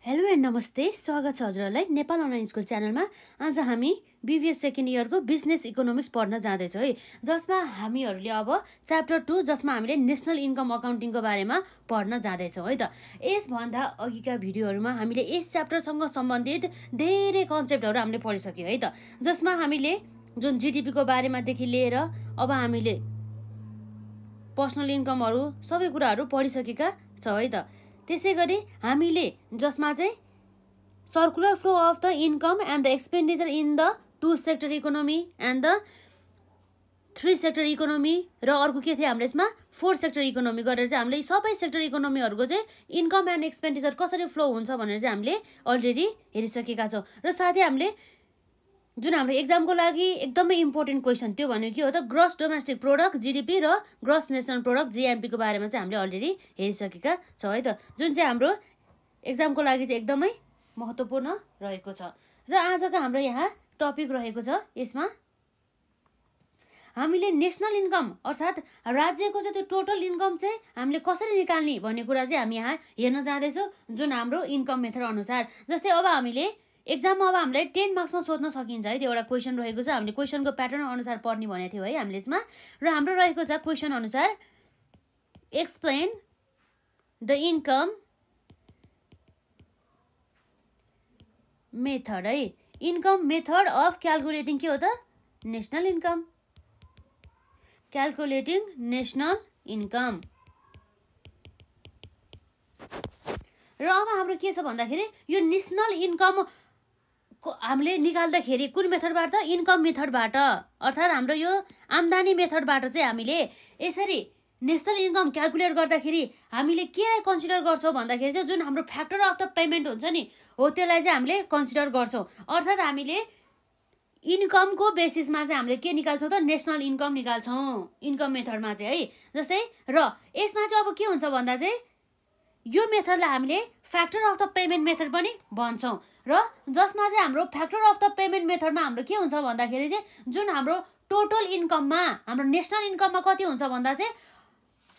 Hello and नमस्ते, स्वागत छ हजुरहरूलाई नेपाल अनलाइन स्कुल च्यानलमा। आज हामी बीबीएस सेकेन्ड इयरको बिजनेस इकोनोमिक्स पढ्न जाँदैछौँ है, जसमा हामीहरूले अब च्याप्टर 2 जसमा हामीले नेसनल इन्कम अकाउन्टिङको बारेमा पढ्न जाँदैछौँ है त। यसभन्दा अघिका भिडियोहरूमा हामीले यस च्याप्टरसँग सम्बन्धित धेरै कन्सेप्टहरू हामीले पढिसक्यौँ है त, जसमा हामीले जुन जिडिपीको बारेमादेखि लिएर अब हामीले पर्सनल इन्कमहरू सबै कुराहरू पढिसकेका छौँ है त। त्यसै गरी हामीले जसमा चाहिँ circular flow of the income and the expenditure in the 2 sector economy and the 3 sector economy र अर्को के थियो हाम्रो यसमा 4 सेक्टर इकोनोमी गरेर चाहिँ हामीले सबै सेक्टर इकोनोमीहरूको चाहिँ इन्कम एन्ड एक्सपेन्डिचर कसरी फ्लो हुन्छ भनेर चाहिँ हामीले अलरेडी हेरिसकेका छौँ। र साथै हामीले जुन हाम्रो एक्जामको लागि एकदमै इम्पोर्टेन्ट क्वेसन त्यो भनेको के हो त, ग्रस डोमेस्टिक प्रोडक्ट जिडिपी र ग्रस नेसनल प्रोडक्ट जिएनपीको बारेमा चाहिँ हामीले अलरेडी हेरिसकेका छौँ है त, जुन चाहिँ हाम्रो एक्जामको लागि चाहिँ एकदमै महत्त्वपूर्ण रहेको छ। र आजको हाम्रो यहाँ टपिक रहेको छ, यसमा हामीले नेसनल इन्कम अर्थात् राज्यको चाहिँ त्यो टोटल इन्कम चाहिँ हामीले कसरी निकाल्ने भन्ने कुरा चाहिँ हामी यहाँ हेर्न जाँदैछौँ, जुन हाम्रो इन्कम मेथड अनुसार। जस्तै अब हामीले एक्जाममा अब हामीलाई 10 मार्क्समा सोध्न सकिन्छ है, त्यो एउटा क्वेसन रहेको छ। हामीले क्वेसनको प्याटर्न अनुसार पढ्ने भनेको थियो है हामीले यसमा। र हाम्रो रहेको छ क्वेसन अनुसार एक्सप्लेन द इन्कम मेथड है, इन्कम मेथड अफ क्यालकुलेटिङ के हो त, national income, calculating national income. र अब हाम्रो के छ भन्दाखेरि यो नेसनल इन्कम हामीले निकाल्दाखेरि कुन मेथडबाट, इन्कम मेथडबाट, अर्थात् हाम्रो यो आम्दानी मेथडबाट चाहिँ हामीले यसरी नेसनल इन्कम क्यालकुलेट गर्दाखेरि हामीले केलाई कन्सिडर गर्छौँ भन्दाखेरि चाहिँ जुन हाम्रो फ्याक्टर अफ द पेमेन्ट हुन्छ नि हो, त्यसलाई चाहिँ हामीले कन्सिडर गर्छौँ। अर्थात् हामीले इन्कमको बेसिसमा चाहिँ हामीले के निकाल्छौँ त, नेसनल इन्कम निकाल्छौँ इन्कम मेथडमा चाहिँ है। जस्तै र यसमा चाहिँ अब के हुन्छ भन्दा चाहिँ यो मेथडलाई हामीले factor of the payment method पनि भन्छौँ। र जसमा चाहिँ हाम्रो फ्याक्टर अफ द पेमेन्ट मेथडमा हाम्रो के हुन्छ भन्दाखेरि चाहिँ जुन हाम्रो टोटल इन्कममा हाम्रो नेसनल इन्कममा कति हुन्छ भन्दा चाहिँ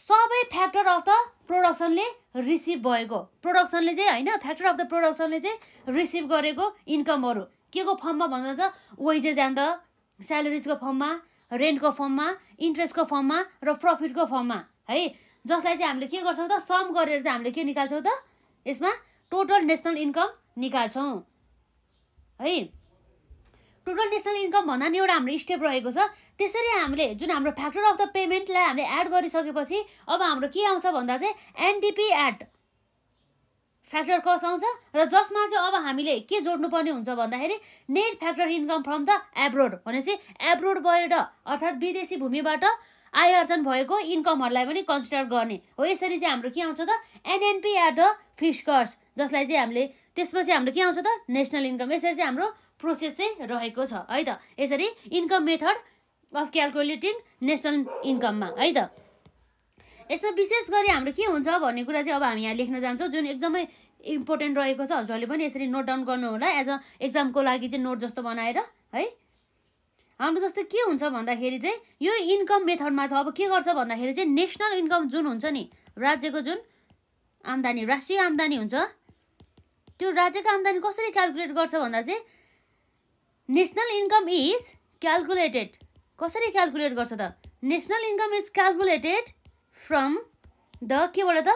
सबै फ्याक्टर अफ द प्रोडक्सनले रिसिभ भएको, प्रोडक्सनले चाहिँ होइन, फ्याक्टर अफ द प्रोडक्सनले चाहिँ रिसिभ गरेको इन्कमहरू के को फर्ममा भन्दा त वेजेस एन्ड द स्यालेरिजको फर्ममा, रेन्टको फर्ममा, इन्ट्रेस्टको फर्ममा र प्रफिटको फर्ममा है, जसलाई चाहिँ हामीले के गर्छौँ त, सम गरेर चाहिँ हामीले के निकाल्छौँ त, यसमा टोटल नेसनल इन्कम निकाल्छौँ है। टोटल नेसनल इन्कम भन्दा नि एउटा हाम्रो स्टेप रहेको छ। त्यसरी हामीले जुन हाम्रो फ्याक्टर अफ द पेमेन्टलाई हामीले एड गरिसकेपछि अब हाम्रो के आउँछ भन्दा चाहिँ एनडिपी एड फ्याक्टर कस्ट आउँछ, र जसमा चाहिँ अब हामीले के जोड्नुपर्ने हुन्छ भन्दाखेरि net factor income from the abroad, भनेपछि एब्रोडबाट अर्थात् विदेशी भूमिबाट आय आर्जन भएको इन्कमहरूलाई पनि कन्सिडर गर्ने हो। यसरी चाहिँ हाम्रो के आउँछ त, NNP at the fixed cost, जसलाई चाहिँ हामीले त्यसपछि हाम्रो के आउँछ त, नेसनल इन्कम। यसरी चाहिँ हाम्रो प्रोसेस चाहिँ रहेको छ है त, यसरी income method of calculating national इन्कममा है त। यसमा विशेष गरी हाम्रो के हुन्छ भन्ने कुरा चाहिँ अब हामी यहाँ लेख्न जान्छौँ, जुन एकदमै इम्पोर्टेन्ट रहेको छ। हजुरहरूले पनि यसरी नोट डाउन गर्नु होला एज अ एक्जामको लागि चाहिँ नोट जस्तो बनाएर है। हाम्रो जस्तो के हुन्छ भन्दाखेरि चाहिँ यो इन्कम मेथडमा चाहिँ अब के गर्छ भन्दाखेरि चाहिँ नेसनल इन्कम जुन हुन्छ नि, राज्यको जुन आम्दानी, राष्ट्रिय आम्दानी हुन्छ, त्यो राज्यको आम्दानी कसरी क्यालकुलेट गर्छ भन्दा चाहिँ नेसनल इन्कम इज क्यालकुलेटेड, कसरी क्यालकुलेट गर्छ त, national income is calculated from the केबाट त,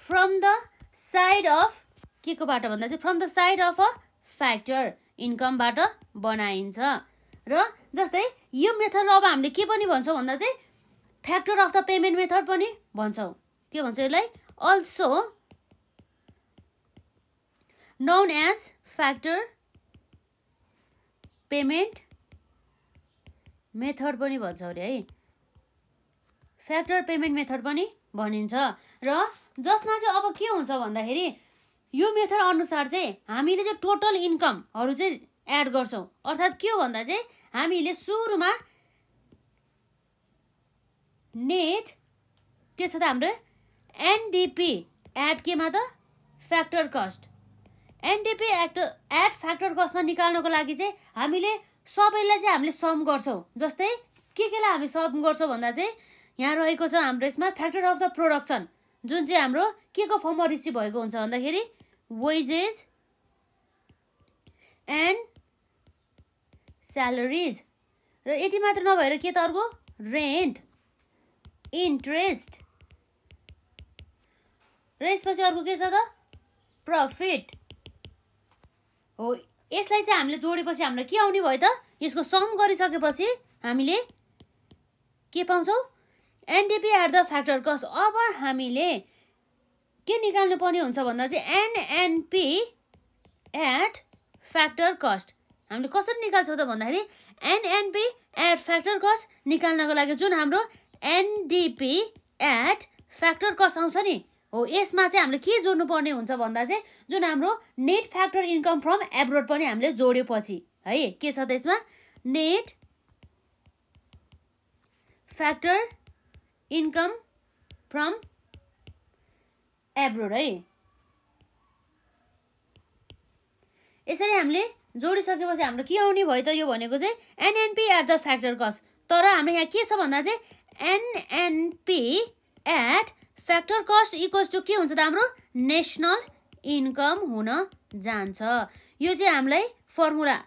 फ्रम द साइड अफ के कोबाट भन्दा चाहिँ from the side of a factor इन्कमबाट बनाइन्छ। र जस्तै यो मेथडलाई अब हामीले के पनि भन्छौँ भन्दा चाहिँ factor of the payment method पनि भन्छौँ। के भन्छ यसलाई, also known as factor payment method पनि भन्छ अरे है, फ्याक्टर पेमेन्ट मेथड पनि भनिन्छ। र जसमा चाहिँ अब के हुन्छ भन्दाखेरि यो मेथड अनुसार चाहिँ हामीले चाहिँ टोटल इन्कमहरू चाहिँ एड गर्छौँ। अर्थात् के हो भन्दा चाहिँ हामीले सुरुमा नेट के छ त, हाम्रो एनडिपी एड केमा त, फ्याक्टर कस्ट, एनडिपी एड फ्याक्टर कस्टमा निकाल्नको लागि चाहिँ हामीले सबैलाई चाहिँ हामीले सम गर्छौँ। जस्तै केलाई हामी सम गर्छौँ भन्दा चाहिँ यहाँ रहेको छ हाम्रो यसमा फ्याक्टर अफ द प्रोडक्सन, जुन चाहिँ हाम्रो के को फर्ममा रिसिभ भएको हुन्छ भन्दाखेरि wages and salaries. र यति मात्र नभएर के त अर्को रेन्ट, इन्ट्रेस्ट र यसपछि अर्को के छ त प्रफिट हो। यसलाई चाहिँ हामीले जोडेपछि हाम्रो के आउने भयो त यसको सम गरिसकेपछि हामीले के पाउँछौँ एनडिपी एट द फ्याक्टर कस्ट। अब हामीले के निकाल्नु पर्ने हुन्छ भन्दा चाहिँ एनएनपी एट फ्याक्टर कस्ट हामीले कसरी निकाल्छौँ त भन्दाखेरि एनएनपी एट फ्याक्टर कस्ट निकाल्नको लागि जुन हाम्रो एनडिपी एट फ्याक्टर कस्ट आउँछ नि हो यसमा चाहिँ हामीले के जोड्नु पर्ने हुन्छ भन्दा चाहिँ जुन हाम्रो net factor income from abroad पनि हामीले जोड्योपछि है के छ त यसमा net factor income from abroad है। यसरी हामीले जोडिसकेपछि हाम्रो के आउने भयो त यो भनेको चाहिँ NNP at the factor cost. तर हाम्रो यहाँ के छ भन्दा चाहिँ NNP at factor cost equals to के हुन्छ त हाम्रो नेसनल इन्कम हुन जान्छ। यो चाहिँ हामीलाई फर्मुला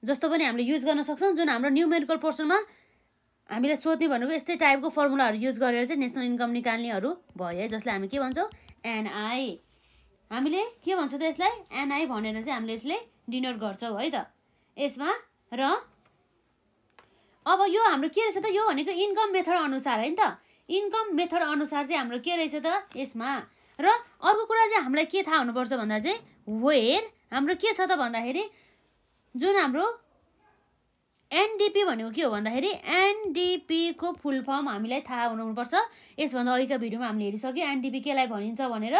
जस्तो पनि हामीले युज गर्न सक्छौँ जुन हाम्रो न्युमेरिकल पोर्सनमा हामीले सोध्ने भनेको यस्तै टाइपको फर्मुलाहरू युज गरेर चाहिँ नेसनल इन्कम निकाल्नेहरू भयो है जसलाई हामी के भन्छौँ एनआई। हामीले के भन्छौँ त यसलाई एनआई भनेर चाहिँ हामीले यसले डिनोट गर्छौँ है त यसमा। र अब यो हाम्रो के रहेछ त यो भनेको इन्कम मेथड अनुसार है नि त इन्कम मेथड अनुसार चाहिँ हाम्रो के रहेछ त यसमा। र अर्को कुरा चाहिँ हामीलाई के थाहा हुनुपर्छ भन्दा चाहिँ वेयर हाम्रो के छ त भन्दाखेरि जुन हाम्रो एनडिपी भनेको के हो भन्दाखेरि एनडिपी को फुल फर्म हामीलाई थाहा हुनुपर्छ। यसभन्दा अघिका भिडियोमा हामीले हेरिसक्यो एनडिपी केलाई भनिन्छ भनेर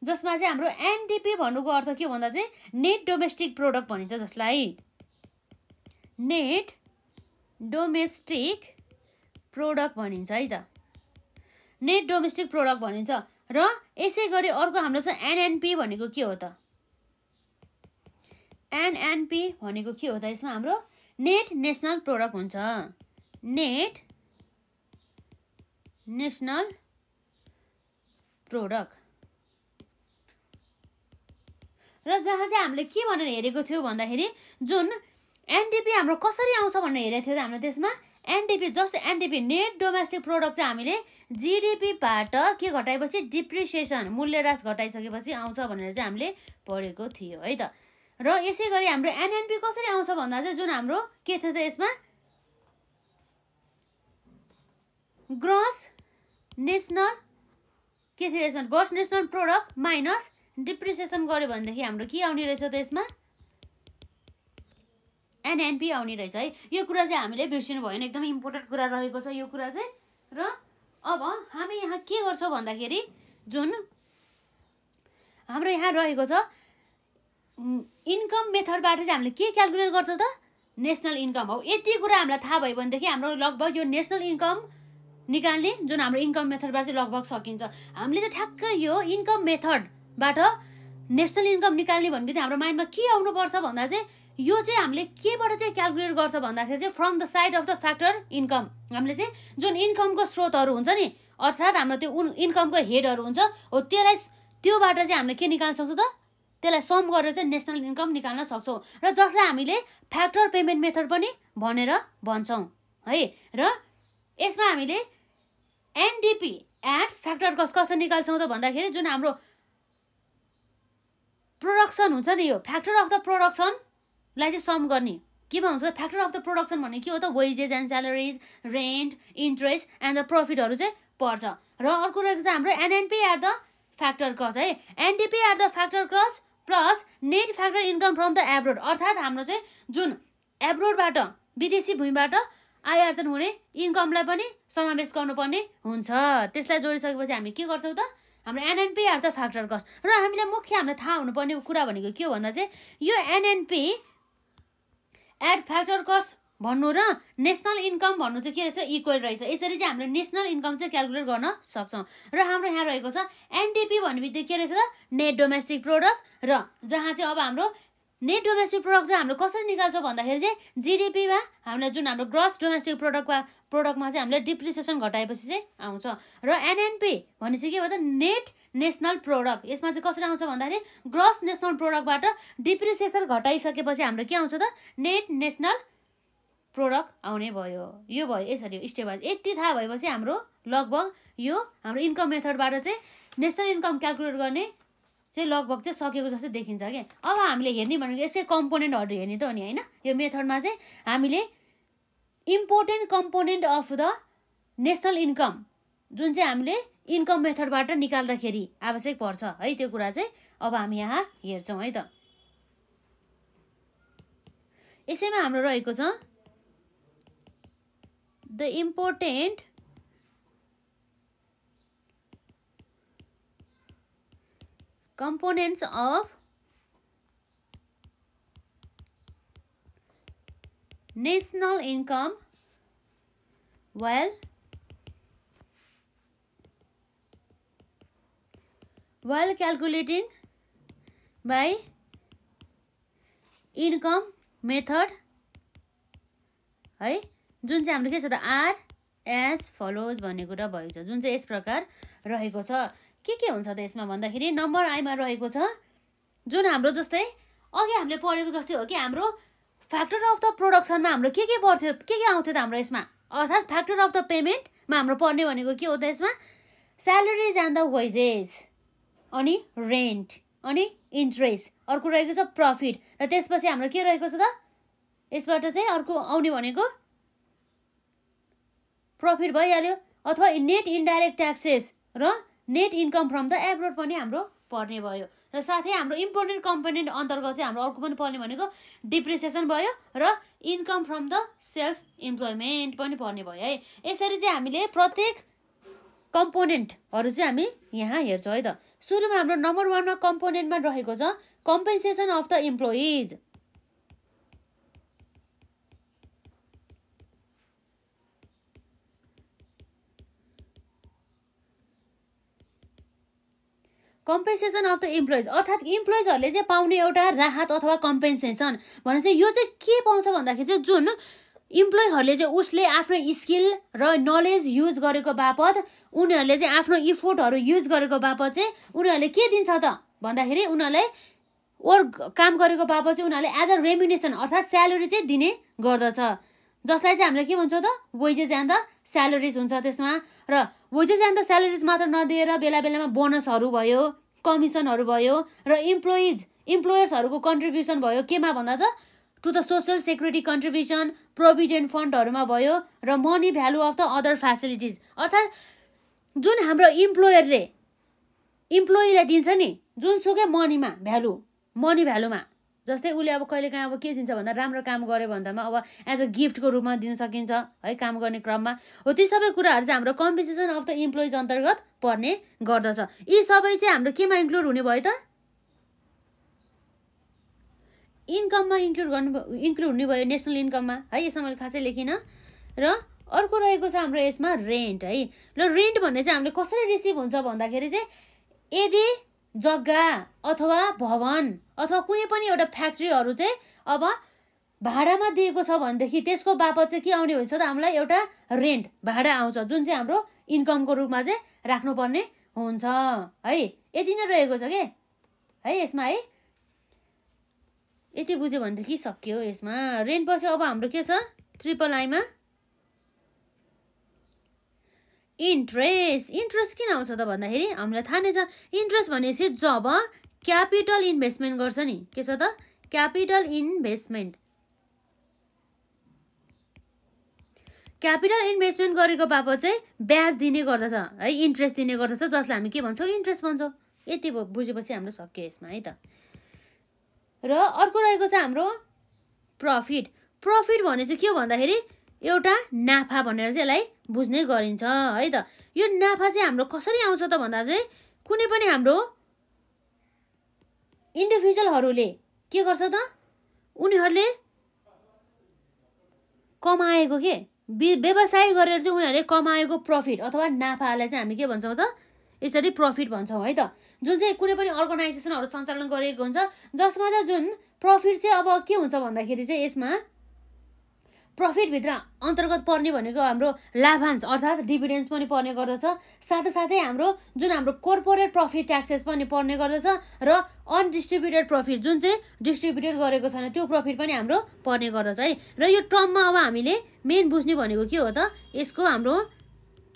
जसमा चाहिँ हाम्रो एनडिपी भन्नुको अर्थ के हो भन्दा चाहिँ नेट डोमेस्टिक प्रोडक्ट भनिन्छ जसलाई नेट डोमेस्टिक प्रोडक्ट भनिन्छ है त नेट डोमेस्टिक प्रोडक्ट भनिन्छ। र यसै गरी अर्को हाम्रो छ एनएनपी भनेको के हो त एनएनपी भनेको के हो त यसमा हाम्रो नेट नेसनल प्रोडक्ट हुन्छ नेट नेसनल प्रोडक्ट। र जहाँ चाहिँ हामीले के भनेर हेरेको थियो भन्दाखेरि जुन एनडिपी हाम्रो कसरी आउँछ भनेर हेरेको थियो त हामीले त्यसमा एनडिपी जस्ट एनडिपी नेट डोमेस्टिक प्रोडक्ट चाहिँ हामीले जिडिपीबाट के घटाएपछि डिप्रिसिएसन मूल्यह्रास घटाइसकेपछि आउँछ भनेर चाहिँ हामीले पढेको थियो है त। र यसै गरी हाम्रो एनएनपी कसरी आउँछ भन्दा चाहिँ जुन हाम्रो के थियो त यसमा ग्रस नेसनल के थियो यसमा gross national product minus depreciation गर्यो भनेदेखि हाम्रो के आउने रहेछ त यसमा एनएनपी आउने रहेछ है। यो कुरा चाहिँ हामीले बिर्सिनु भएन एकदमै इम्पोर्टेन्ट कुरा रहेको छ यो कुरा चाहिँ। र अब हामी यहाँ के गर्छौँ भन्दाखेरि जुन हाम्रो यहाँ रहेको छ इन्कम मेथडबाट चाहिँ हामीले के क्यालकुलेट गर्छौँ त नेसनल इन्कम हो। यति कुरा हामीलाई थाहा भयो भनेदेखि हाम्रो लगभग यो नेसनल इन्कम निकाल्ने जुन हाम्रो इन्कम मेथडबाट चाहिँ लगभग सकिन्छ। हामीले चाहिँ ठ्याक्कै यो इन्कम मेथडबाट नेसनल इन्कम निकाल्ने भनेपछि हाम्रो माइन्डमा के आउनुपर्छ भन्दा चाहिँ यो चाहिँ हामीले केबाट चाहिँ क्यालकुलेट गर्छ भन्दाखेरि चाहिँ from the side of the factor income हामीले चाहिँ जुन इन्कमको स्रोतहरू हुन्छ नि अर्थात् हाम्रो त्यो इन्कमको हेडहरू हुन्छ हो त्यसलाई त्योबाट चाहिँ हामीले के निकाल्न सक्छौँ त त्यसलाई सम गरेर चाहिँ नेसनल इन्कम निकाल्न सक्छौँ। र जसलाई हामीले फ्याक्टर पेमेन्ट मेथड पनि भनेर भन्छौँ है। र यसमा हामीले एनडिपी एट फ्याक्टर कस्ट कसरी निकाल्छौँ त भन्दाखेरि जुन हाम्रो प्रोडक्सन हुन्छ नि यो फ्याक्टर अफ द प्रोडक्सनलाई चाहिँ सम गर्ने केमा हुन्छ फ्याक्टर अफ द प्रोडक्सन भन्ने के हो त wages and salaries rent interest and the प्रफिटहरू चाहिँ पर्छ। र अर्को रहेको छ हाम्रो NNP at the factor cost है NDP at the factor cost plus net factor income from the abroad अर्थात् हाम्रो चाहिँ जुन एब्रोडबाट विदेशी भूमिबाट आयार्जन हुने इन्कमलाई पनि समावेश गर्नुपर्ने हुन्छ। त्यसलाई जोडिसकेपछि हामी के गर्छौँ त हाम्रो NNP at the factor cost. र हामीलाई मुख्य हामीलाई थाहा हुनुपर्ने कुरा भनेको के हो भन्दा चाहिँ यो एनएनपी एट फ्याक्टर कस्ट भन्नु र नेसनल इन्कम भन्नु चाहिँ के रहेछ इक्वल रहेछ। यसरी चाहिँ हामीले नेसनल इन्कम चाहिँ क्यालकुलेट गर्न सक्छौँ। र हाम्रो यहाँ रहेको छ एनडिपी भन्ने बित्तिकै के रहेछ त नेट डोमेस्टिक प्रोडक्ट। र जहाँ चाहिँ अब हाम्रो नेट डोमेस्टिक प्रोडक्ट चाहिँ हाम्रो कसरी निकाल्छौँ भन्दाखेरि चाहिँ जिडिपीमा हामीलाई जुन हाम्रो ग्रस डोमेस्टिक प्रोडक्टमा चाहिँ हामीले डिप्रिसिएसन घटाएपछि चाहिँ आउँछ। र एनएनपी भने चाहिँ के भयो त नेट नेसनल प्रोडक्ट। यसमा चाहिँ कसरी आउँछ भन्दाखेरि ग्रस नेसनल प्रोडक्टबाट डिप्रिसिएसन घटाइसकेपछि हाम्रो के आउँछ त नेट नेसनल प्रोडक्ट आउने भयो। यो भयो यसरी स्टेप बाई। यति थाहा भएपछि हाम्रो लगभग यो हाम्रो इन्कम मेथडबाट चाहिँ नेसनल इन्कम क्याल्कुलेट गर्ने चाहिँ लगभग चाहिँ सकेको जस्तो देखिन्छ क्या। अब हामीले हेर्ने भनेको यसै कम्पोनेन्टहरू हेर्ने त हो नि होइन। यो मेथडमा चाहिँ हामीले important component of the national income जुन चाहिँ हामीले इन्कम मेथडबाट निकाल्दाखेरि आवश्यक पर्छ है, त्यो कुरा चाहिँ अब हामी यहाँ हेर्छौँ है त। यसैमा हाम्रो रहेको छ the important components of national income while calculating by income method है, जुन चाहिँ हाम्रो के छ त आर एज फलोज भन्ने कुरा भएको छ, जुन चाहिँ यस प्रकार रहेको छ। के हुन्छ त यसमा भन्दाखेरि नम्बर आईमा रहेको छ जुन हाम्रो जस्तै अघि हामीले पढेको जस्तै हो कि हाम्रो फ्याक्टर अफ द प्रोडक्सनमा हाम्रो के पर्थ्यो, के आउँथ्यो त हाम्रो यसमा, अर्थात् फ्याक्टर अफ द पेमेन्टमा हाम्रो पर्ने भनेको के हो त यसमा स्यालेरिज एन्ड द वेजेस, अनि रेन्ट, अनि इन्ट्रेस्ट, अर्को रहेको छ प्रफिट, र त्यसपछि हाम्रो के रहेको छ त यसबाट चाहिँ अर्को आउने भनेको प्रफिट भइहाल्यो, अथवा नेट इन्डाइरेक्ट ट्याक्सेस र net income from the abroad पनि हाम्रो पर्ने भयो। र साथै हाम्रो इम्पोर्टेन्ट कम्पोनेन्ट अन्तर्गत चाहिँ हाम्रो अर्को पनि पर्ने भनेको डिप्रिसिएसन भयो र income from the self employment पनि पर्ने भयो है। यसरी चाहिँ हामीले प्रत्येक कम्पोनेन्टहरू चाहिँ हामी यहाँ हेर्छौँ है त। सुरुमा हाम्रो नम्बर 1मा कम्पोनेन्टमा रहेको छ compensation of the employees. Compensation of the employees अर्थात् इम्प्लोइजहरूले चाहिँ पाउने एउटा राहत अथवा कम्पेन्सेसन भने चाहिँ यो चाहिँ के पाउँछ भन्दाखेरि चाहिँ जुन इम्प्लोइहरूले चाहिँ उसले आफ्नो स्किल र नलेज युज गरेको बापत उनीहरूले चाहिँ आफ्नो इफोर्टहरू युज गरेको बापत चाहिँ उनीहरूले के दिन्छ त भन्दाखेरि उनीहरूलाई वर्क काम गरेको बापत चाहिँ उनीहरूले एज अ रेम्युनेसन अर्थात् स्यालेरी चाहिँ दिने गर्दछ, जसलाई चाहिँ हामीले के भन्छौँ त वेजेस एन्ड द स्यालेरिज हुन्छ त्यसमा। र वेजेस एन्ड द स्यालेरिज मात्र नदिएर बेला बेलामा बोनसहरू भयो, कमिसनहरू भयो, र इम्प्लोयर्सहरूको कन्ट्रिब्युसन भयो केमा भन्दा त to the social security contribution, provident फन्डहरूमा भयो, र money value of the other facilities अर्थात् जुन हाम्रो इम्प्लोयरले इम्प्लोइलाई दिन्छ नि जुनसुकै मनी भ्यालुमा, जस्तै उसले अब कहिलेकाहीँ अब के दिन्छ भन्दा राम्रो काम गर्यो भन्दामा अब एज अ गिफ्टको रूपमा दिन सकिन्छ है काम गर्ने क्रममा हो। ती सबै कुराहरू चाहिँ हाम्रो कम्पेन्सेसन अफ द इम्प्लोइज अन्तर्गत पर्ने गर्दछ। यी सबै चाहिँ हाम्रो केमा इन्क्लुड हुने भयो त इन्कममा इन्क्लुड हुने भयो, नेसनल इन्कममा है। यसमा मैले खासै लेखिनँ। र अर्को रहेको छ हाम्रो यसमा रेन्ट है। र रेन्ट भन्ने चाहिँ हामीले कसरी रिसिभ हुन्छ भन्दाखेरि चाहिँ यदि जग्गा अथवा भवन अथवा कुनै पनि एउटा फ्याक्ट्रीहरू चाहिँ अब भाडामा दिएको छ भनेदेखि त्यसको बापत चाहिँ के आउने हुन्छ त हामीलाई एउटा रेन्ट भाडा आउँछ, जुन चाहिँ हाम्रो इन्कमको रूपमा चाहिँ राख्नुपर्ने हुन्छ है। यति नै रहेको छ के है यसमा है। यति बुझ्यो भनेदेखि सक्यो यसमा। रेन्ट पछि अब हाम्रो के छ ट्रिपल आईमा इन्ट्रेस्ट किन आउँछ त भन्दाखेरि हामीलाई थाहा नै छ इन्ट्रेस्ट भनेपछि जब क्यापिटल इन्भेस्टमेन्ट गर्छ नि, के छ त क्यापिटल इन्भेस्टमेन्ट गरेको बापत चाहिँ ब्याज दिने गर्दछ है, इन्ट्रेस्ट दिने गर्दछ, जसलाई हामी के भन्छौँ इन्ट्रेस्ट भन्छौँ। यति बुझेपछि हाम्रो सक्यो यसमा है त। र अर्को रहेको छ हाम्रो प्रफिट भने चाहिँ के हो भन्दाखेरि एउटा नाफा भनेर चाहिँ यसलाई बुझ्ने गरिन्छ है त। यो नाफा चाहिँ हाम्रो कसरी आउँछ त भन्दा चाहिँ कुनै पनि हाम्रो इन्डिभिजुअलहरूले के गर्छ त उनीहरूले कमाएको के व्यवसाय गरेर चाहिँ उनीहरूले कमाएको प्रफिट अथवा नाफालाई चाहिँ हामी के भन्छौँ त यसरी प्रफिट भन्छौँ है त। जुन चाहिँ कुनै पनि अर्गनाइजेसनहरू सञ्चालन गरिएको हुन्छ जसमा चाहिँ जुन प्रफिट चाहिँ अब के हुन्छ भन्दाखेरि चाहिँ यसमा प्रफिटभित्र अन्तर्गत पर्ने भनेको हाम्रो लाभांश अर्थात् डिभिडेन्ड्स पनि पर्ने गर्दछ। साथै हाम्रो जुन हाम्रो कोर्पोरेट प्रफिट ट्याक्सेस पनि पर्ने गर्दछ र अनडिस्ट्रिब्युटेड प्रफिट जुन चाहिँ डिस्ट्रिब्युटेड गरेको छैन त्यो प्रफिट पनि हाम्रो पर्ने गर्दछ है। र यो टर्ममा अब हामीले मेन बुझ्ने भनेको के हो त, यसको हाम्रो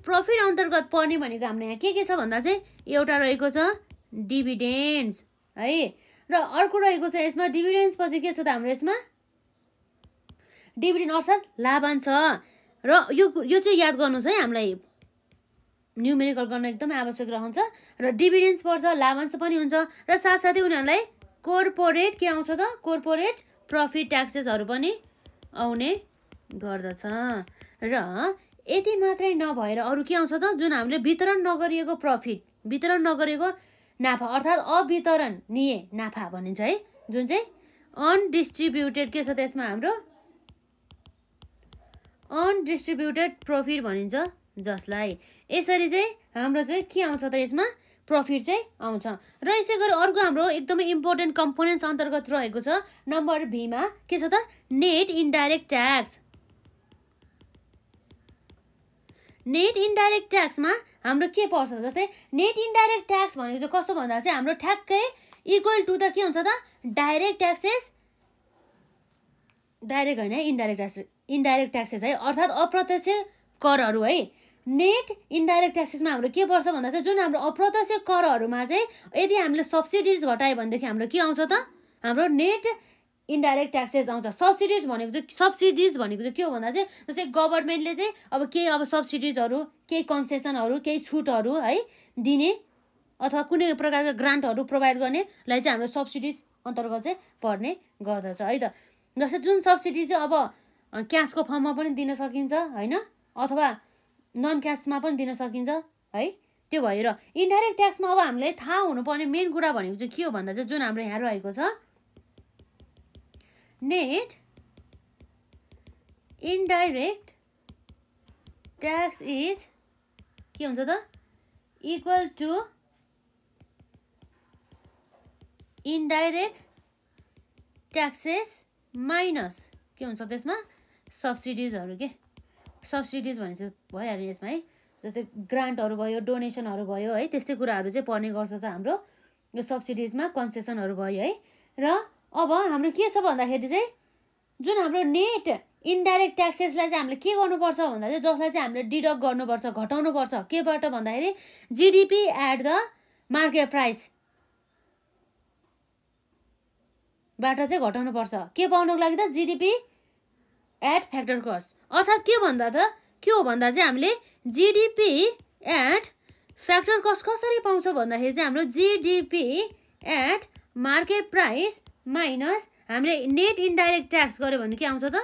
प्रफिट अन्तर्गत पर्ने भनेको हाम्रो यहाँ के छ भन्दा चाहिँ एउटा रहेको छ डिभिडेन्ड्स है, र अर्को रहेको छ यसमा डिभिडेन्ड्स पछि के छ त हाम्रो यसमा डिभिडेन्ड अर्थात् लाभांश। र यो चाहिँ याद गर्नुहोस् है, हामीलाई न्युमेरिकल गर्न एकदमै आवश्यक रहन्छ। र डिभिडेन्ड्स पर्छ, लाभांश पनि हुन्छ, र साथसाथै उनीहरूलाई कोर्पोरेट के आउँछ त, कोर्पोरेट प्रफिट ट्याक्सेसहरू पनि आउने गर्दछ। र यति मात्रै नभएर अरू के आउँछ त, जुन हामीले वितरण नगरिएको प्रफिट, वितरण नगरिएको नाफा अर्थात् अवितरणीय नाफा भनिन्छ है, जुन चाहिँ अनडिस्ट्रिब्युटेड के छ त्यसमा हाम्रो अनडिस्ट्रिब्युटेड प्रफिट भनिन्छ, जसलाई यसरी चाहिँ हाम्रो चाहिँ के आउँछ त यसमा प्रफिट चाहिँ आउँछ। र यसै गरी अर्को हाम्रो एकदमै इम्पोर्टेन्ट कम्पोनेन्ट्स अन्तर्गत रहेको छ नम्बर भीमा के छ त net indirect tax. Net indirect ट्याक्समा हाम्रो के पर्छ त, जस्तै नेट इन्डाइरेक्ट ट्याक्स भनेको चाहिँ कस्तो भन्दा चाहिँ हाम्रो ठ्याक्कै इक्वल टु द के हुन्छ त डाइरेक्ट ट्याक्सेस, डाइरेक्ट होइन इन्डाइरेक्ट ट्याक्सेस है, अर्थात् अप्रत्यक्ष करहरू है। नेट इन्डाइरेक्ट ट्याक्सेसमा हाम्रो के पर्छ भन्दा चाहिँ जुन हाम्रो अप्रत्यक्ष करहरूमा चाहिँ यदि हामीले सब्सिडिज घटायो भनेदेखि हाम्रो के आउँछ त हाम्रो नेट इन्डाइरेक्ट ट्याक्सेस आउँछ। सब्सिडिज भनेको चाहिँ के हो भन्दा चाहिँ जस्तै गभर्मेन्टले चाहिँ अब केही अब सब्सिडिजहरू, केही कन्सेसनहरू, केही छुटहरू है दिने अथवा कुनै प्रकारका ग्रान्टहरू प्रोभाइड गर्नेलाई चाहिँ हाम्रो सब्सिडिज अन्तर्गत चाहिँ पर्ने गर्दछ है त। जस्तै जुन सब्सिडी चाहिँ अब क्यासको फर्ममा पनि दिन सकिन्छ होइन, अथवा नन क्यासमा पनि दिन सकिन्छ है, त्यो भयो। र इन्डाइरेक्ट ट्याक्समा अब हामीलाई थाहा हुनुपर्ने मेन कुरा भनेको चाहिँ के हो भन्दा चाहिँ जुन हाम्रो यहाँ रहेको छ नेट इन्डाइरेक्ट ट्याक्स इज के हुन्छ त equal to indirect taxes minus के हुन्छ त्यसमा सब्सिडिजहरू, के सब्सिडिज भनेपछि भइहाल्यो यसमा है, जस्तै ग्रान्टहरू भयो, डोनेसनहरू भयो है, त्यस्तै कुराहरू चाहिँ पर्ने गर्छ हाम्रो यो सब्सिडिजमा, कन्सेसनहरू भयो है। र अब हाम्रो के छ भन्दाखेरि चाहिँ जुन हाम्रो नेट इन्डाइरेक्ट ट्याक्सेसलाई चाहिँ हामीले के गर्नुपर्छ भन्दा चाहिँ जसलाई चाहिँ हामीले डिडक्ट गर्नुपर्छ, घटाउनुपर्छ केबाट भन्दाखेरि GDP at the market price बाट चाहिँ घटाउनुपर्छ। के पाउनको लागि त जिडिपी एट फ्याक्टर कस्ट, अर्थात् के भन्दा त के हो भन्दा चाहिँ हामीले जिडिपी एट फ्याक्टर कस्ट कसरी पाउँछ भन्दाखेरि चाहिँ हाम्रो GDP at market price minus हामीले नेट इन्डाइरेक्ट ट्याक्स गऱ्यो भने के आउँछ त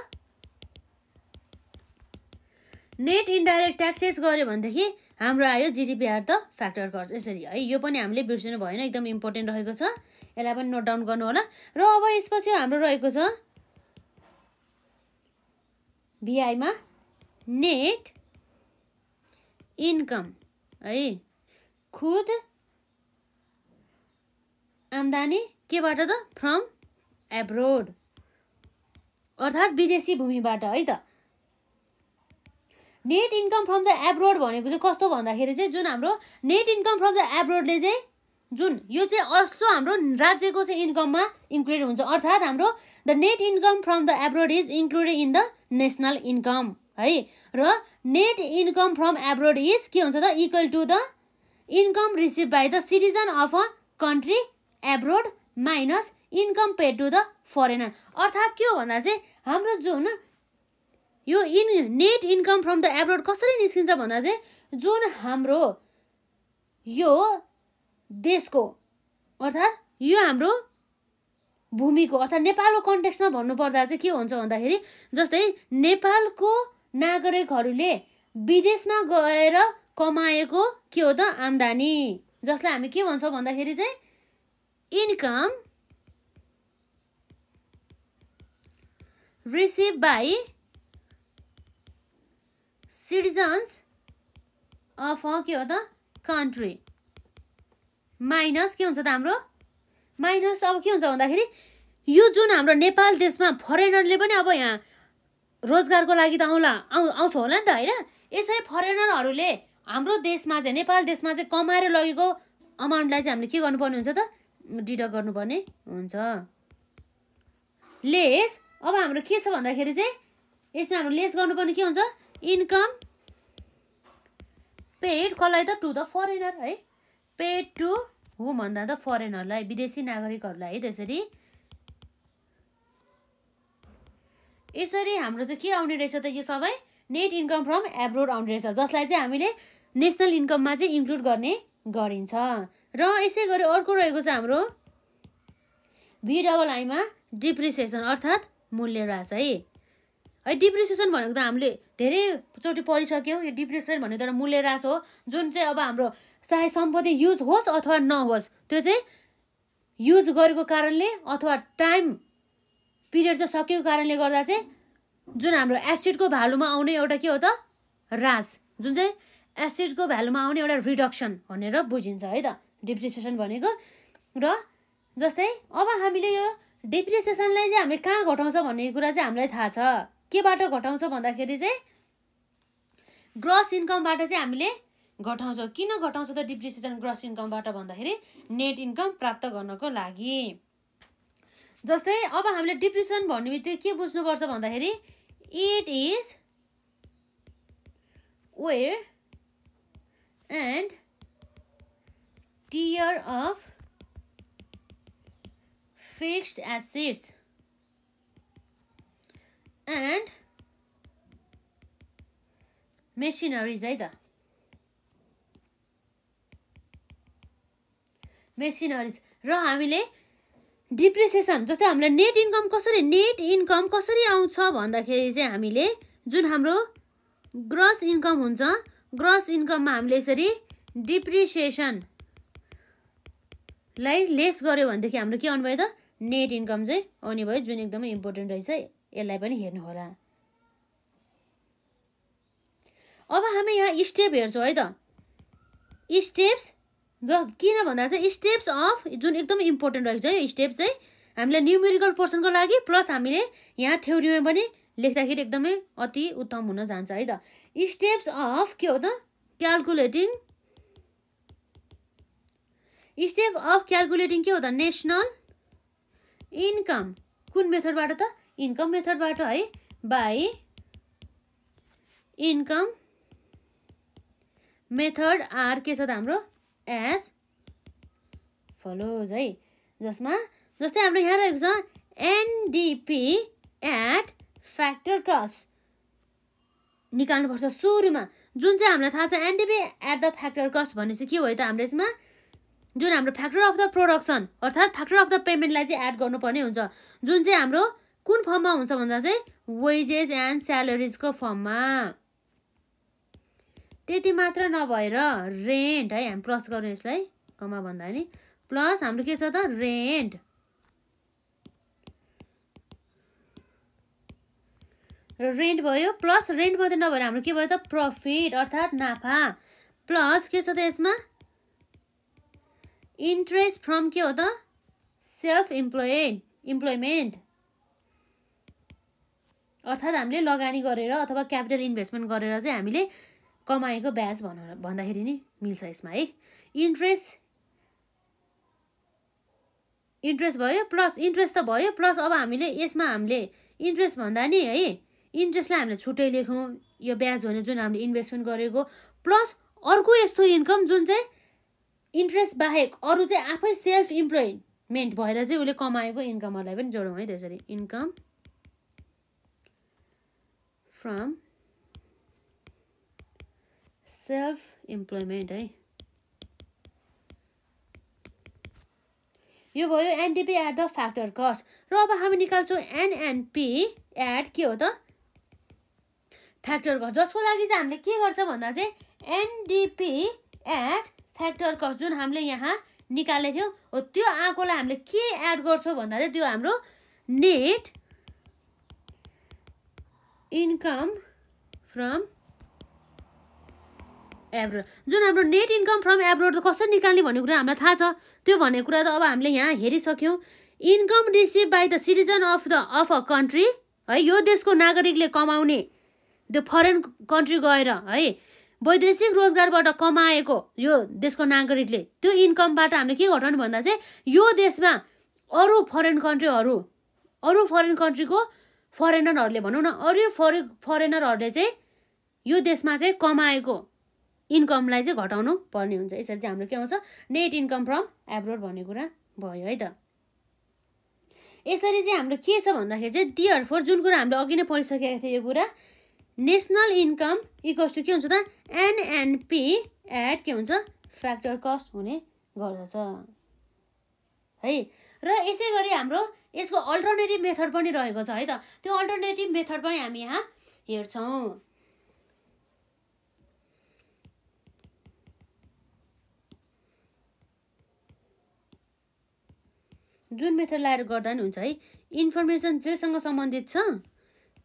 नेट इन्डाइरेक्ट ट्याक्सेस गऱ्यो भनेदेखि हाम्रो आयो GDP at the factor cost, यसरी है। यो पनि हामीले बिर्सिनु भएन, एकदम इम्पोर्टेन्ट रहेको छ, यसलाई पनि नोट डाउन गर्नु होला। र अब यसपछि हाम्रो रहेको छ भिआईमा नेट इन्कम है, खुद आम्दानी केबाट त फ्रम एब्रोड अर्थात् विदेशी भूमिबाट है त। Net income from the abroad भनेको चाहिँ कस्तो भन्दाखेरि चाहिँ जुन हाम्रो नेट इन्कम फ्रम द एब्रोडले चाहिँ जुन यो चाहिँ असो हाम्रो राज्यको चाहिँ इन्कममा इन्क्लुडेड हुन्छ, अर्थात् हाम्रो the net income from the abroad is included in the national income है। र net income from abroad is के हुन्छ त equal to the income receive by the citizen of a country abroad minus income paid to the foreigner. अर्थात् के हो भन्दा चाहिँ हाम्रो जुन यो net income from the abroad कसरी निस्किन्छ भन्दा चाहिँ जुन हाम्रो यो देशको अर्थात् यो हाम्रो भूमिको अर्थात् नेपालको कन्टेक्स्टमा भन्नुपर्दा चाहिँ के हुन्छ भन्दाखेरि जस्तै नेपालको नागरिकहरूले विदेशमा गएर कमाएको के हो त आम्दानी, जसलाई हामी के भन्छौँ भन्दाखेरि चाहिँ income receive by citizens of के हो त कन्ट्री माइनस के हुन्छ त हाम्रो माइनस अब के हुन्छ भन्दाखेरि यो जुन हाम्रो नेपाल देशमा फरेनरले पनि अब यहाँ रोजगारको लागि त आउँछ होला नि त होइन। यसरी फरेनरहरूले हाम्रो देशमा चाहिँ नेपाल देशमा चाहिँ कमाएर लगेको अमाउन्टलाई चाहिँ हामीले के गर्नुपर्ने हुन्छ त डिडक्ट गर्नुपर्ने हुन्छ। लेस अब हाम्रो के छ भन्दाखेरि चाहिँ यसमा हाम्रो लेस गर्नुपर्ने के हुन्छ इन्कम पेड कसलाई त टु द फरेनर है, पेड टु हु भन्दा त फरेनरलाई विदेशी नागरिकहरूलाई है। त्यसरी यसरी हाम्रो चाहिँ के आउने रहेछ त यो सबै नेट इन्कम फ्रम एब्रोड आउने रहेछ, जसलाई चाहिँ हामीले नेसनल इन्कममा चाहिँ इन्क्लुड गर्ने गरिन्छ। र यसै गरी अर्को रहेको छ हाम्रो VIIमा डिप्रिसिएसन अर्थात् मूल्य ह्रास है। डिप्रिसिएसन भनेको त हामीले धेरैचोटि पढिसक्यौँ। यो डिप्रिसिएसन भनेको त मूल्य ह्रास हो, जुन चाहिँ अब हाम्रो चाहे सम्पत्ति युज होस् अथवा नहोस्, त्यो चाहिँ युज गरेको कारणले अथवा टाइम पिरियड चाहिँ सकेको कारणले गर्दा चाहिँ जुन हाम्रो एसिडको भ्यालुमा आउने एउटा के हो त ह्रास, जुन चाहिँ एसिडको भ्यालुमा आउने एउटा रिडक्सन भनेर बुझिन्छ है त डिप्रिसिएसन भनेको। र जस्तै अब हामीले यो डिप्रिसिएसनलाई चाहिँ हामीले कहाँ घटाउँछ भन्ने कुरा चाहिँ हामीलाई थाहा छ। केबाट घटाउँछ भन्दाखेरि चाहिँ ग्रस इन्कमबाट चाहिँ हामीले घटाउँछ। किन घटाउँछ त डिप्रिसिएसन ग्रस इन्कमबाट भन्दाखेरि नेट इन्कम प्राप्त गर्नको लागि। जस्तै अब हामीले डिप्रिसिएसन भन्ने बित्तिकै के बुझ्नुपर्छ भन्दाखेरि it is wear and tear of fixed assets and machineries है त, मेसिनरिज। र हामीले डिप्रिसिएसन जस्तै हामीलाई नेट इन्कम कसरी आउँछ भन्दाखेरि चाहिँ हामीले जुन हाम्रो ग्रस इन्कम हुन्छ, ग्रस इन्कममा हामीले यसरी डिप्रिसिएसनलाई लेस गर्यो भनेदेखि हाम्रो के आउनु भयो त नेट इन्कम चाहिँ आउने भयो, जुन एकदमै इम्पोर्टेन्ट रहेछ। यसलाई पनि हेर्नु होला। अब हामी यहाँ स्टेप हेर्छौँ है त। स्टेप्स किन भन्दा चाहिँ स्टेप्स अफ जुन एकदमै इम्पोर्टेन्ट रहेछ यो स्टेप चाहिँ हामीलाई न्युमेरिकल पोर्सनको लागि प्लस हामीले यहाँ थ्योरीमा पनि लेख्दाखेरि एकदमै अति उत्तम हुन जान्छ है त। स्टेप्स अफ के हो त क्यालकुलेटिङ, स्टेप अफ क्यालकुलेटिङ के हो त नेसनल इन्कम। कुन मेथडबाट त इन्कम मेथडबाट है, बाई इन्कम मेथड आर के छ त हाम्रो एज फलोज है। जसमा जस्तै हाम्रो यहाँ रहेको छ एनडिपी एट फ्याक्टर कस्ट निकाल्नुपर्छ सुरुमा, जुन चाहिँ हामीलाई थाहा छ एनडिपी एट द फ्याक्टर कस्ट भने चाहिँ के हो त हाम्रो यसमा जुन हाम्रो फ्याक्टर अफ द प्रोडक्सन अर्थात् फ्याक्टर अफ द पेमेन्टलाई चाहिँ एड गर्नुपर्ने हुन्छ, जुन चाहिँ हाम्रो कुन फर्ममा हुन्छ भन्दा चाहिँ वेजेस एन्ड स्यालेरिजको फर्ममा। त्यति मात्र नभएर रेन्ट है, हामी प्लस गर्नु यसलाई कमा भन्दा नि प्लस हाम्रो के छ त रेन्ट, रेन्ट भयो प्लस रेन्ट मात्रै नभएर हाम्रो के भयो त प्रफिट अर्थात् नाफा, प्लस के छ त यसमा इन्ट्रेस्ट फ्रम के हो त सेल्फ इम्प्लोइमेन्ट अर्थात् हामीले लगानी गरेर अथवा क्यापिटल इन्भेस्टमेन्ट गरेर चाहिँ हामीले कमाएको ब्याज भन्दाखेरि नि मिल्छ यसमा है। इन्ट्रेस्ट भयो प्लस इन्ट्रेस्ट त भयो प्लस अब हामीले यसमा हामीले इन्ट्रेस्ट भन्दा नि है इन्ट्रेस्टलाई हामीले छुट्टै लेखौँ, यो ब्याज भने जुन हामीले इन्भेस्टमेन्ट गरेको प्लस अर्को यस्तो इन्कम जुन चाहिँ इन्ट्रेस्ट बाहेक अरू चाहिँ आफै सेल्फ इम्प्लोइमेन्ट भएर चाहिँ उसले कमाएको इन्कमहरूलाई पनि जोडौँ है। त्यसरी इन्कम फ्रम सेल्फ इम्प्लोइमेन्ट है, यो भयो एनडिपी एट द फ्याक्टर कस्ट। र अब हामी निकाल्छौँ एनएनपी एट के हो त फ्याक्टर कस्ट, जसको लागि चाहिँ हामीले के गर्छ भन्दा चाहिँ एनडिपी एट फ्याक्टर कस्ट जुन हामीले यहाँ निकालेको थियौँ हो त्यो आँकोलाई हामीले के एड गर्छौँ भन्दा चाहिँ त्यो हाम्रो नेट इन्कम फ्रम एब्रोड, जुन हाम्रो नेट इन्कम फ्रम एब्रोड त कसरी निकाल्ने भन्ने कुरा हामीलाई थाहा छ। त्यो भन्ने कुरा त अब हामीले यहाँ हेरिसक्यौँ। Income receive by the citizen of a country है यो देशको नागरिकले कमाउने त्यो फरेन कन्ट्री गएर है वैदेशिक रोजगारबाट कमाएको यो देशको नागरिकले त्यो इन्कमबाट हामीले के घटाउनु भन्दा चाहिँ यो देशमा अरू फरेन कन्ट्रीको फरेनरहरूले भनौँ न अरू फरेनरहरूले चाहिँ यो देशमा चाहिँ कमाएको इन्कमलाई चाहिँ घटाउनु पर्ने हुन्छ। यसरी चाहिँ हाम्रो के आउँछ नेट इन्कम फ्रम एब्रोड भन्ने कुरा भयो है त। यसरी चाहिँ हाम्रो के छ भन्दाखेरि चाहिँ देयरफोर जुन कुरा हामीले अघि नै पढिसकेका थियौँ यो कुरा नेसनल इन्कम इक्वल्स टु के हुन्छ त एनएनपी एट के हुन्छ फ्याक्टर कस्ट हुने गर्दछ है। र यसै गरी हाम्रो यसको अल्टरनेटिभ मेथड पनि रहेको छ है त। त्यो अल्टरनेटिभ मेथड पनि हामी यहाँ हेर्छौँ। जुन मेथड लगाएर गर्दा नि हुन्छ है इन्फर्मेसन जेसँग सम्बन्धित छ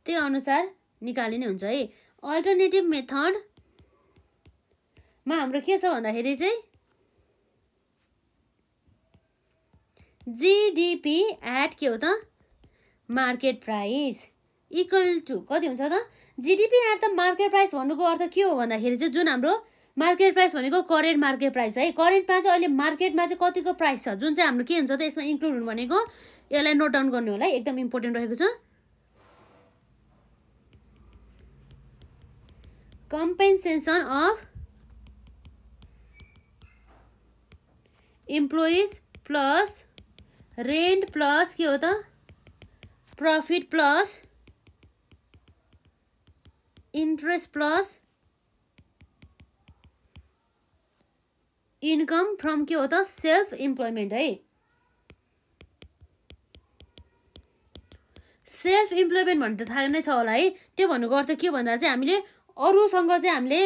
त्यो अनुसार निकालिने हुन्छ है। अल्टरनेटिभ मेथडमा हाम्रो के छ भन्दाखेरि चाहिँ जीडीपी एट के हो त मार्केट प्राइस इक्वल टु कति हुन्छ त GDP at the market price भन्नुको अर्थ के हो भन्दाखेरि चाहिँ जुन हाम्रो मार्केट प्राइस भनेको करेन्ट मार्केट प्राइस है। करेन्टमा चाहिँ अहिले मार्केटमा चाहिँ कतिको प्राइस छ जुन चाहिँ हाम्रो के हुन्छ त यसमा इन्क्लुड हुनु भनेको यसलाई नोट डाउन गर्नु होला एकदम इम्पोर्टेन्ट रहेको छ। Compensation of employees plus rent plus के हो त profit plus interest plus income from के हो त सेल्फ इम्प्लोइमेन्ट है। सेल्फ इम्प्लोइमेन्ट भन्ने त थाहा नै छ होला है। त्यो भन्नुको अर्थ के भन्दा चाहिँ हामीले अरूसँग चाहिँ हामीले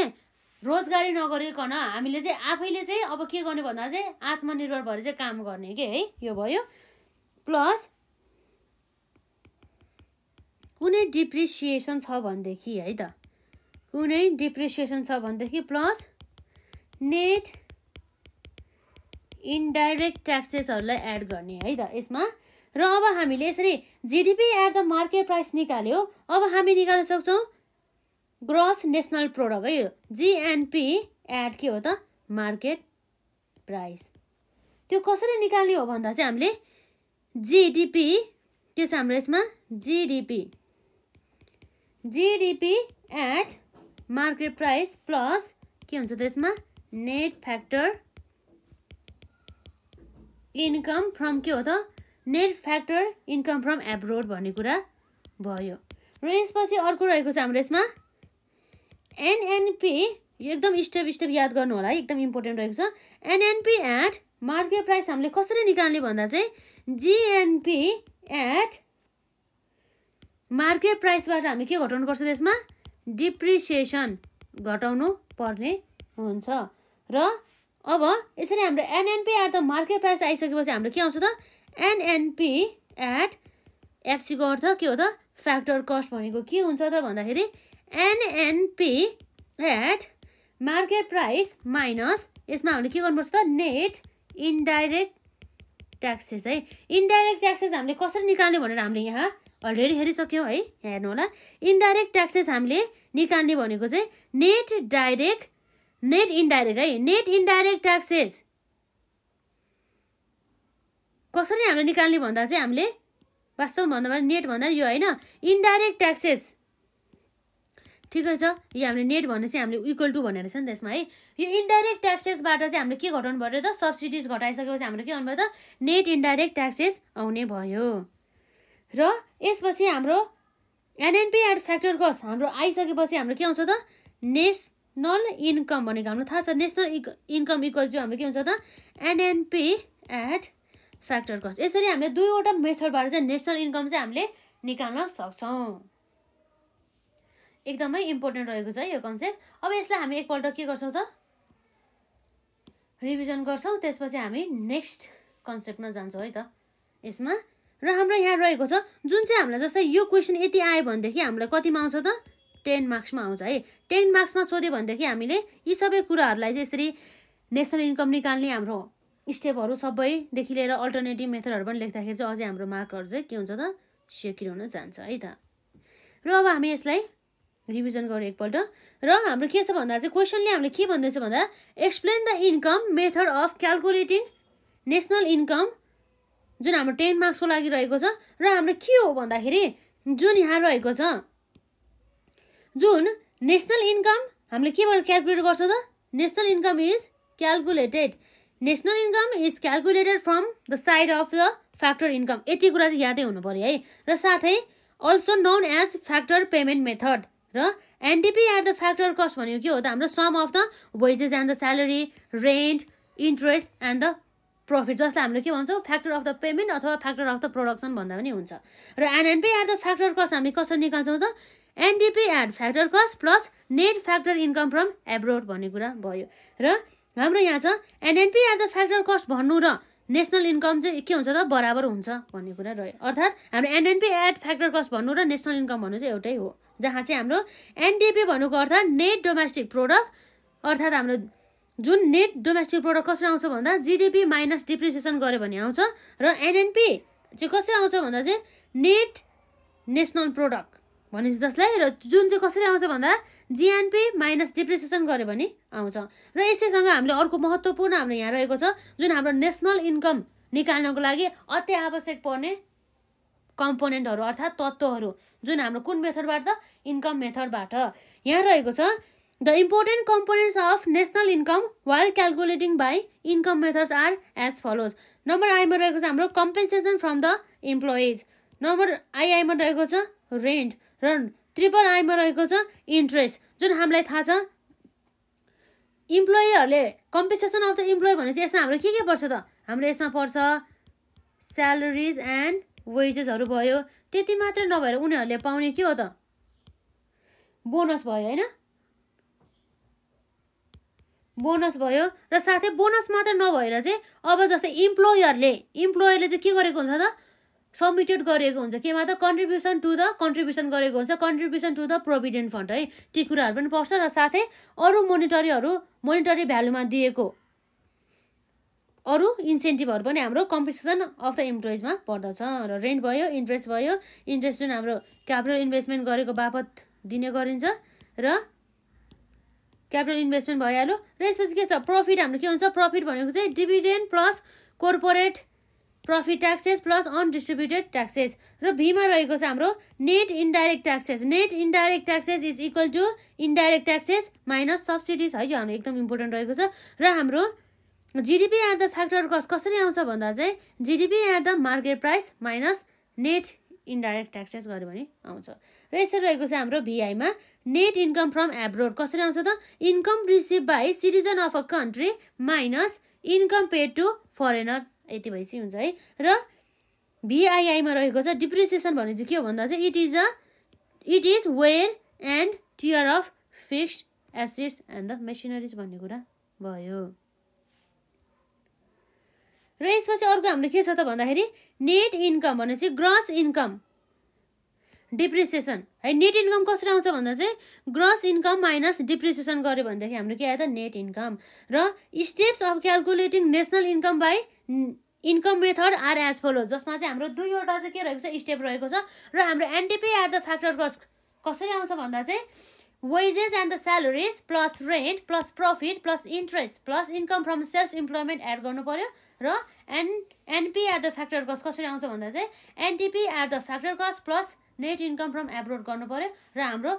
रोजगारी नगरिकन हामीले चाहिँ आफैले चाहिँ अब के गर्ने भन्दा चाहिँ आत्मनिर्भर भएर चाहिँ काम गर्ने के है यो भयो। प्लस कुनै डिप्रिसिएसन छ भनेदेखि है त कुनै डिप्रिसिएसन छ भनेदेखि प्लस नेट इन्डाइरेक्ट ट्याक्सेसहरूलाई एड गर्ने है त यसमा। र अब हामीले यसरी GDP at the market price निकाल्यो। अब हामी निकाल्न सक्छौँ ग्रस नेसनल प्रोडक्ट है यो जीएनपी एट के हो त मार्केट प्राइस। त्यो कसरी निकाल्ने हो भन्दा चाहिँ हामीले जीडीपी के छ हाम्रो यसमा GDP at market price plus के हुन्छ त यसमा नेट फ्याक्टर इन्कम फ्रम के हो त net factor income from abroad भन्ने कुरा भयो। र यसपछि अर्को रहेको छ हाम्रो यसमा एनएनपी यो एकदम स्टेप याद गर्नु होला है एकदम इम्पोर्टेन्ट रहेको छ। एनएनपी एट मार्केट प्राइस हामीले कसरी निकाल्ने भन्दा चाहिँ जीएनपी एट मार्केट प्राइसबाट हामी के घटाउनु पर्छ त्यसमा डिप्रिसिएसन घटाउनु पर्ने हुन्छ। र अब यसरी हाम्रो NNP at the market price आइसकेपछि हाम्रो के आउँछ त एनएनपी एट एफसीको अर्थ के हो त फ्याक्टर कस्ट भनेको के हुन्छ त भन्दाखेरि NNP at market price minus यसमा हामीले के गर्नुपर्छ त नेट इन्डाइरेक्ट ट्याक्सेस है। इन्डाइरेक्ट ट्याक्सेस हामीले कसरी निकाल्ने भनेर हामीले यहाँ अलरेडी हेरिसक्यौँ है हेर्नु होला। इन्डाइरेक्ट ट्याक्सेस हामीले निकाल्ने भनेको चाहिँ नेट इन्डाइरेक्ट है नेट इन्डाइरेक्ट ट्याक्सेस कसरी हामीले निकाल्ने भन्दा चाहिँ हामीले वास्तवमा भन्दा नेट भन्दा यो होइन इन्डाइरेक्ट ट्याक्सेस ठिकै छ। यो हामीले नेट भन्ने चाहिँ हामीले इक्वल टु भनेर छ नि त्यसमा है। यो इन्डाइरेक्ट ट्याक्सेसबाट चाहिँ हामीले के घटाउनु पर्यो त सब्सिडिज घटाइसकेपछि हाम्रो के आउनु भयो त नेट इन्डाइरेक्ट ट्याक्सेस आउने भयो। र यसपछि हाम्रो एनएनपी एट फ्याक्टर कस्ट हाम्रो आइसकेपछि हाम्रो के आउँछ त नेसनल इन्कम भनेको हाम्रो थाहा छ नेसनल इन्कम इक्वल टु हाम्रो के हुन्छ त एनएनपी एट फ्याक्टर कस्ट। यसरी हामीले दुईवटा मेथडबाट चाहिँ नेसनल इन्कम चाहिँ हामीले निकाल्न सक्छौँ। एकदमै इम्पोर्टेन्ट रहेको छ यो कन्सेप्ट। अब यसलाई हामी एकपल्ट के गर्छौँ त रिभिजन गर्छौँ त्यसपछि हामी नेक्स्ट कन्सेप्टमा जान्छौँ है त यसमा। र हाम्रो यहाँ रहेको छ जुन चाहिँ हामीलाई जस्तै यो क्वेसन यति आयो भनेदेखि हामीलाई कतिमा आउँछ त 10 मार्क्समा आउँछ है। 10 मार्क्समा सोध्यो भनेदेखि हामीले यी सबै कुराहरूलाई चाहिँ यसरी नेसनल इन्कम निकाल्ने हाम्रो स्टेपहरू सबैदेखि लिएर अल्टरनेटिभ मेथडहरू पनि लेख्दाखेरि चाहिँ अझै हाम्रो मार्कहरू चाहिँ के हुन्छ त सेक्युर हुन जान्छ है त। र अब हामी यसलाई रिभिजन गरौँ एकपल्ट। र हाम्रो के छ भन्दा चाहिँ क्वेसनले हामीले के भन्दैछ भन्दा explain the income method of calculating national income, जुन हाम्रो 10 मार्क्सको लागि रहेको छ। र हाम्रो के हो भन्दाखेरि जुन यहाँ रहेको छ जुन नेसनल इन्कम हामीले केबाट क्यालकुलेट गर्छौँ त, national income is calculated, national income is calculated from the side of the factor income. यति कुरा चाहिँ यादै हुनु पर्यो है। र साथै also known as factor payment method. र NDP at the factor cost भनेको के हो त, हाम्रो sum of the wages and the salary, rent, interest and the profit, जसलाई हामीले के भन्छौँ फ्याक्टर अफ द पेमेन्ट अथवा फ्याक्टर अफ द प्रोडक्सन भन्दा पनि हुन्छ। र NNP at the factor cost हामी कसरी निकाल्छौँ त, NDP at factor cost plus net factor income from abroad भन्ने कुरा भयो। र हाम्रो यहाँ छ NNP at the factor cost भन्नु र नेसनल इन्कम चाहिँ के हुन्छ त बराबर हुन्छ भन्ने कुरा रह्यो। अर्थात् हाम्रो एनएनपी एट फ्याक्टर कस्ट भन्नु र नेसनल इन्कम भन्नु चाहिँ एउटै हो, जहाँ चाहिँ हाम्रो एनडिपी भन्नुको अर्थ नेट डोमेस्टिक प्रोडक्ट, अर्थात् हाम्रो जुन नेट डोमेस्टिक प्रोडक्ट कसरी आउँछ भन्दा जिडिपी माइनस डिप्रिसिएसन गऱ्यो भने आउँछ। र एनएनपी चाहिँ कसरी आउँछ भन्दा चाहिँ नेट नेसनल प्रोडक्ट भनेपछि जसलाई, र जुन चाहिँ कसरी आउँछ भन्दा जिएनपी माइनस डिप्रिसिएसन गऱ्यो भने आउँछ। र यसैसँग हामीले अर्को महत्त्वपूर्ण हाम्रो यहाँ रहेको छ जुन हाम्रो नेसनल इन्कम निकाल्नको लागि अति आवश्यक पर्ने कम्पोनेन्टहरू अर्थात् तत्त्वहरू, जुन हाम्रो कुन मेथडबाट त इन्कम मेथडबाट। यहाँ रहेको छ the important components of national income while calculating by income methods are as follows. Number आईमा रहेको छ हाम्रो compensation from the employees, number आईमा रहेको छ रेन्ट, र ट्रिपल आईमा रहेको छ इन्ट्रेस्ट। जुन हामीलाई थाहा छ इम्प्लोइहरूले कम्पेन्सेसन अफ द इम्प्लोइ भनेपछि यसमा हाम्रो के पर्छ त, हाम्रो यसमा पर्छ स्यालेरिज एन्ड वेजेसहरू भयो। त्यति मात्रै नभएर उनीहरूले पाउने के हो त बोनस भयो होइन, बोनस भयो। र साथै बोनस मात्र नभएर चाहिँ अब जस्तै इम्प्लोयरले चाहिँ के गरेको हुन्छ त सबमिटेड गरेको हुन्छ केमा त कन्ट्रिब्युसन गरेको हुन्छ contribution to the provident fund है, ती कुराहरू पनि पर्छ। र साथै अरू मोनिटरी भ्यालुमा दिएको अरू इन्सेन्टिभहरू पनि हाम्रो कम्पेन्सेसन अफ द इम्प्लोइजमा पर्दछ। र रेन्ट भयो, इन्ट्रेस्ट भयो, इन्ट्रेस्ट जुन हाम्रो क्यापिटल इन्भेस्टमेन्ट गरेको बापत दिने गरिन्छ, र क्यापिटल इन्भेस्टमेन्ट भइहाल्यो। र यसपछि के छ प्रफिट, हाम्रो के हुन्छ प्रफिट भनेको चाहिँ dividend plus corporate profit taxes plus undistributed taxes. र भीमा रहेको छ हाम्रो net indirect taxes, net indirect taxes is equal to indirect taxes minus subsidies है, यो हाम्रो एकदम इम्पोर्टेन्ट रहेको छ। र हाम्रो GDP at the factor cost कसरी आउँछ भन्दा चाहिँ GDP at the market price minus net indirect taxes गऱ्यो भने आउँछ। र यसरी रहेको छ हाम्रो भिआईमा नेट इन्कम फ्रम एब्रोड कसरी आउँछ त income receive by citizen of a country minus income paid to foreigner, यति भएपछि हुन्छ है। र भिआइआईमा रहेको छ डिप्रिसिएसन भने चाहिँ के हो भन्दा चाहिँ it is wear and tear of fixed assets and the machineries भन्ने कुरा भयो। र यसपछि अर्को हाम्रो के छ त भन्दाखेरि नेट इन्कम भने चाहिँ ग्रस इन्कम डिप्रिसिएसन है। नेट इन्कम कसरी आउँछ भन्दा चाहिँ ग्रस इन्कम माइनस डिप्रिसिएसन गऱ्यो भनेदेखि हाम्रो के आयो त नेट इन्कम। र steps of calculating national income by income method are as follow, जसमा चाहिँ हाम्रो दुईवटा चाहिँ के रहेको छ स्टेप रहेको छ। र हाम्रो NDP at the factor cost कसरी आउँछ भन्दा चाहिँ wages and the salaries plus rent plus profit plus interest plus income from self employment add गर्नु पर्यो। र NP at the factor cost कसरी आउँछ भन्दा चाहिँ NDP at the factor cost plus net income from abroad गर्नु पर्यो। र हाम्रो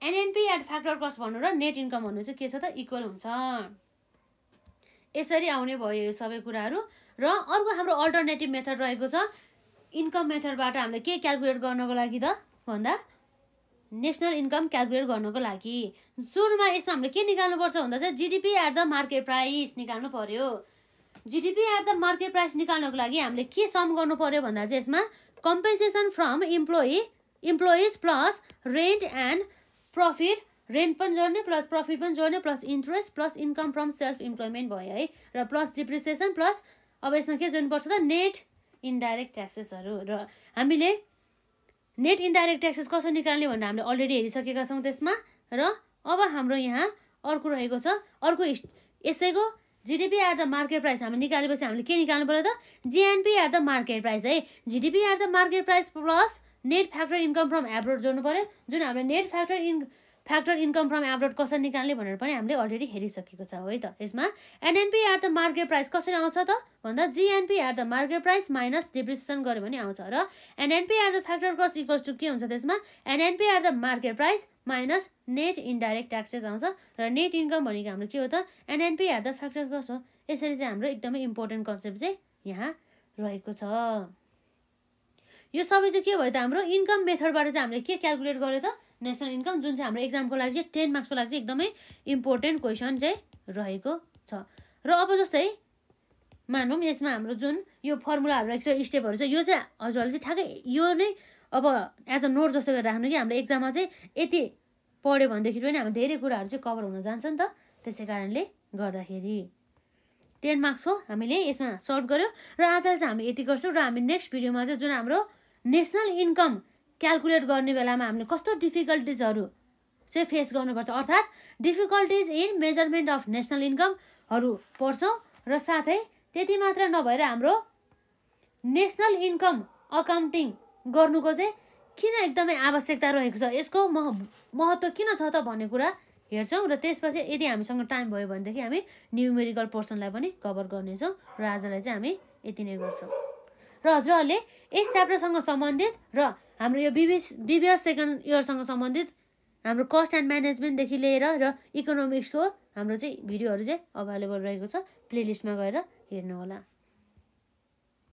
एनएनपी एट फ्याक्टर कस्ट भन्नु र नेट इन्कम भन्नु चाहिँ के छ त इक्वल हुन्छ। यसरी आउने भयो यो सबै कुराहरू। र अर्को हाम्रो अल्टरनेटिभ मेथड रहेको छ इन्कम मेथडबाट हामीले के क्यालकुलेट गर्नको लागि त भन्दा नेसनल इन्कम क्यालकुलेट गर्नको लागि सुरुमा यसमा हामीले के निकाल्नुपर्छ भन्दा चाहिँ GDP at the market price निकाल्नु पर्यो। GDP at the market price निकाल्नको लागि हामीले के सम गर्नु पर्यो भन्दा चाहिँ यसमा compensation from employees plus rent and profit, rent पनि जोड्ने प्लस प्रफिट पनि जोड्ने plus interest plus income from self employment भयो है। र प्लस डिप्रिसिएसन प्लस अब यसमा के जोड्नुपर्छ त नेट इन्डाइरेक्ट ट्याक्सेसहरू। र हामीले नेट इन्डाइरेक्ट ट्याक्सेस कसरी निकाल्ने भनेर हामीले अलरेडी हेरिसकेका छौँ त्यसमा। र अब हाम्रो यहाँ अर्को रहेको छ अर्को यसैको GDP at the market price हामीले निकालेपछि हामीले के निकाल्नु पर्यो त GNP at the market price है GDP at the market price plus net factor income from abroad जोड्नु पर्यो जुन हामीले net factor income from abroad कसरी निकाल्ने भनेर पनि हामीले अलरेडी हेरिसकेको छ है त यसमा NNP at the market price कसरी आउँछ त भन्दा GNP at the market price minus depreciation गर्यो भने आउँछ र NNP at the factor cost equals to के हुन्छ त्यसमा NNP at the market price minus net indirect taxes आउँछ र नेट इन्कम भनेको हाम्रो के हो त NNP at the factor cost हो यसरी चाहिँ हाम्रो एकदमै इम्पोर्टेन्ट कन्सेप्ट चाहिँ यहाँ रहेको छ यो सबै चाहिँ के भयो त हाम्रो इन्कम मेथडबाट चाहिँ हामीले के क्याल्कुलेट गर्यो त नेसनल इन्कम जुन चाहिँ हाम्रो एक्जामको लागि चाहिँ 10 मार्क्सको लागि चाहिँ एकदमै इम्पोर्टेन्ट क्वेसन चाहिँ रहेको छ र अब जस्तै मानौँ यसमा हाम्रो जुन यो फर्मुलाहरू रहेको छ स्टेपहरू छ यो चाहिँ हजुरहरूले चाहिँ ठ्याक्कै यो नै अब एज अ नोट जस्तो गरेर राख्नु कि हाम्रो एक्जाममा चाहिँ यति पढ्यो भनेदेखि पनि हाम्रो धेरै कुराहरू चाहिँ कभर हुन जान्छ नि त त्यसै कारणले गर्दाखेरि 10 मार्क्सको हामीले यसमा सल्भ गर्यो र आजलाई चाहिँ हामी यति गर्छौँ र हामी नेक्स्ट भिडियोमा चाहिँ जुन हाम्रो नेसनल इन्कम क्याल्कुलेट गर्ने बेलामा हामीले कस्तो डिफिकल्टिजहरू चाहिँ फेस गर्नुपर्छ अर्थात् difficulties in measurement of national इन्कमहरू पढ्छौँ र साथै त्यति मात्र नभएर हाम्रो नेसनल इन्कम अकाउन्टिङ गर्नुको चाहिँ किन एकदमै आवश्यकता रहेको छ यसको महत्त्व किन छ त भन्ने कुरा हेर्छौँ र त्यसपछि यदि हामीसँग टाइम भयो भनेदेखि हामी न्युमेरिकल पोर्सनलाई पनि कभर गर्नेछौँ र आजलाई चाहिँ हामी यति नै गर्छौँ र हजुरहरूले यस च्याप्टरसँग सम्बन्धित र हाम्रो यो BBS सेकेन्ड इयरसँग सम्बन्धित हाम्रो कस्ट एन्ड म्यानेजमेन्टदेखि लिएर र इकोनोमिक्सको हाम्रो चाहिँ भिडियोहरू चाहिँ अभाइलेबल रहेको छ प्लेलिस्टमा गएर हेर्नु होला।